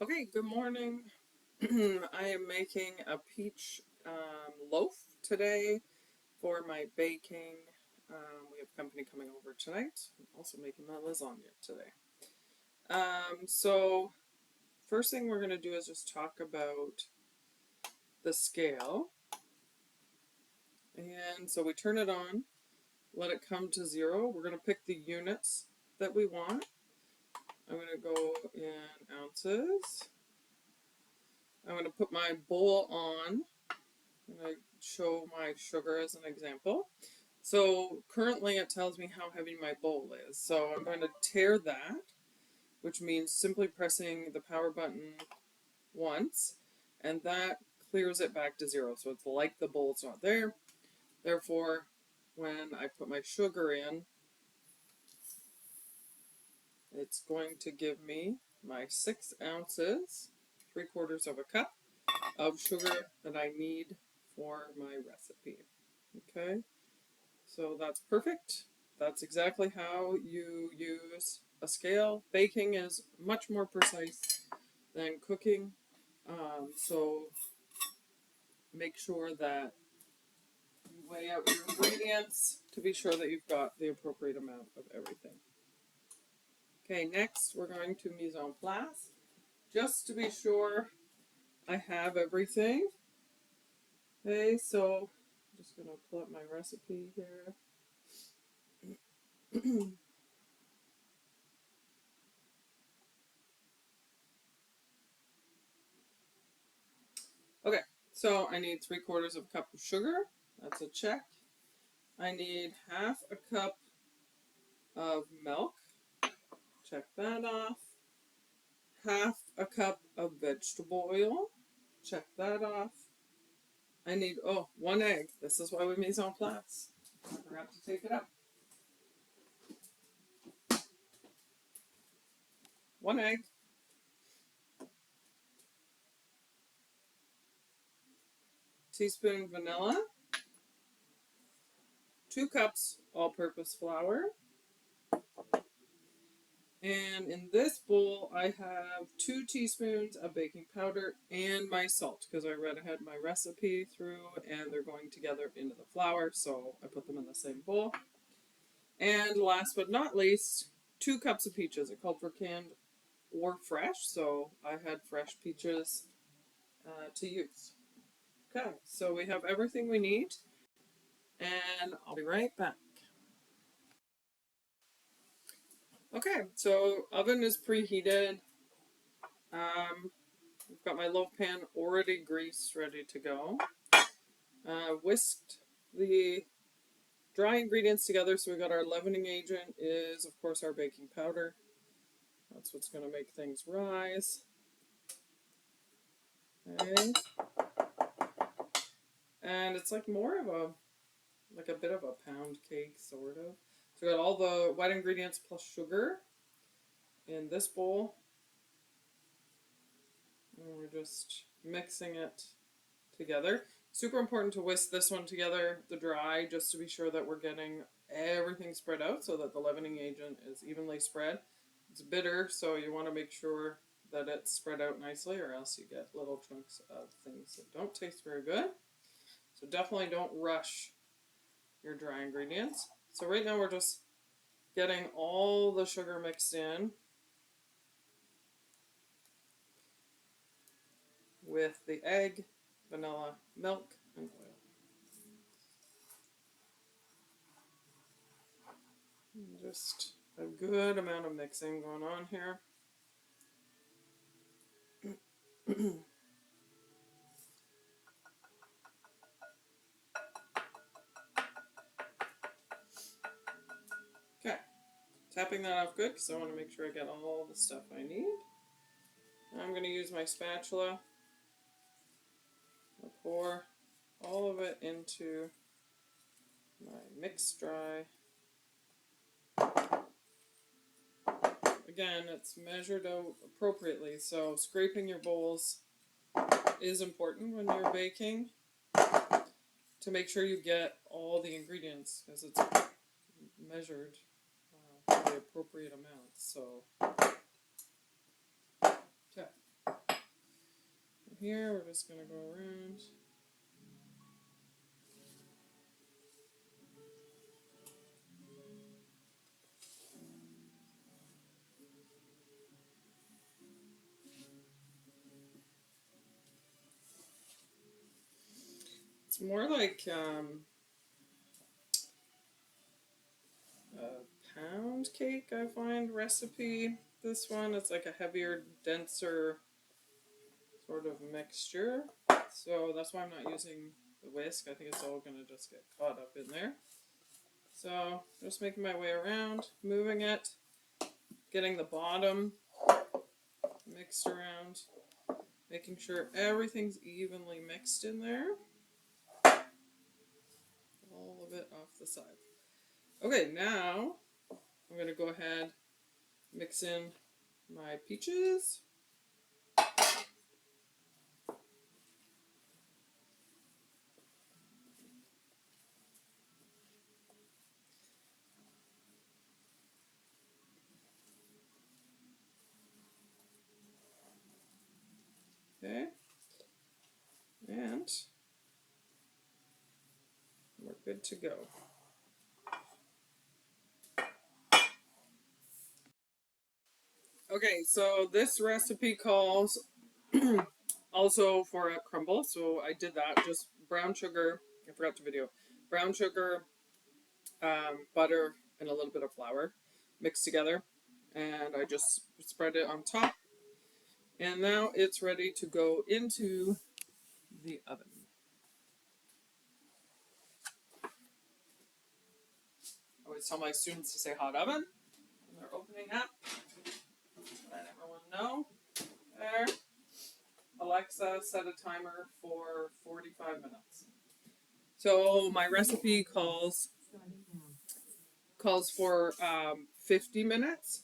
Okay, good morning. I am making a peach loaf today for my baking. We have company coming over tonight. I'm also making my lasagna today. So first thing we're going to do is just talk about the scale. And so we turn it on, let it come to 0. We're going to pick the units that we want. I'm going to go in ounces. I'm going to put my bowl on. I'm going to show my sugar as an example. So currently it tells me how heavy my bowl is. So I'm going to tare that, which means simply pressing the power button once, and that clears it back to 0. So it's like the bowl's not there. Therefore, when I put my sugar in, it's going to give me my 6 ounces, 3/4 of a cup of sugar that I need for my recipe. Okay, so that's perfect. That's exactly how you use a scale. Baking is much more precise than cooking, so make sure that you weigh out your ingredients to be sure that you've got the appropriate amount of everything. Okay, next we're going to mise en place, just to be sure I have everything. Okay, so I'm just going to pull up my recipe here. Okay, so I need 3/4 of a cup of sugar. That's a check. I need half a cup of milk. Check that off. Half a cup of vegetable oil. Check that off. I need, 1 egg. This is why we mise en place. I forgot to take it out. 1 egg. Teaspoon vanilla. 2 cups all-purpose flour. And in this bowl, I have 2 teaspoons of baking powder and my salt, because I read ahead my recipe through and they're going together into the flour, so I put them in the same bowl. And last but not least, 2 cups of peaches. It called for canned or fresh, so I had fresh peaches to use. Okay, so we have everything we need, and I'll be right back. Okay, so oven is preheated. I've got my loaf pan already greased, ready to go. Whisked the dry ingredients together, so we got our leavening agent is, of course, our baking powder. That's what's going to make things rise. Okay. And it's like more of a bit of a pound cake, sort of. So we got all the wet ingredients plus sugar in this bowl. And we're just mixing it together. Super important to whisk this one together, the dry, just to be sure that we're getting everything spread out so that the leavening agent is evenly spread. It's bitter, so you want to make sure that it's spread out nicely, or else you get little chunks of things that don't taste very good. So definitely don't rush your dry ingredients. So right now we're just getting all the sugar mixed in with the egg, vanilla, milk, and oil. And just a good amount of mixing going on here. Okay, tapping that off good because I want to make sure I get all the stuff I need. Now I'm going to use my spatula. I'll pour all of it into my mixed dry. Again, it's measured out appropriately, so scraping your bowls is important when you're baking to make sure you get all the ingredients, because it's measured the appropriate amount. So, okay. here, we're just going to go around. It's more like a pound cake, I find, recipe. This one, it's like a heavier, denser sort of mixture. So that's why I'm not using the whisk. I think it's all going to just get caught up in there. So just making my way around, moving it, getting the bottom mixed around, making sure everything's evenly mixed in there. All of it off the side. Okay, now I'm going to go ahead, mix in my peaches. Okay, and we're good to go. Okay, so this recipe calls also for a crumble, so I did that. Just brown sugar, I forgot to video, brown sugar, butter, and a little bit of flour mixed together. And I just spread it on top. And now it's ready to go into the oven. I always tell my students to say hot oven when they're opening up. Let everyone know. There. Alexa, set a timer for 45 minutes. So my recipe calls for 50 minutes,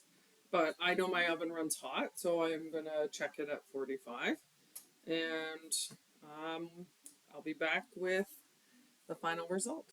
but I know my oven runs hot, so I'm going to check it at 45. And I'll be back with the final result.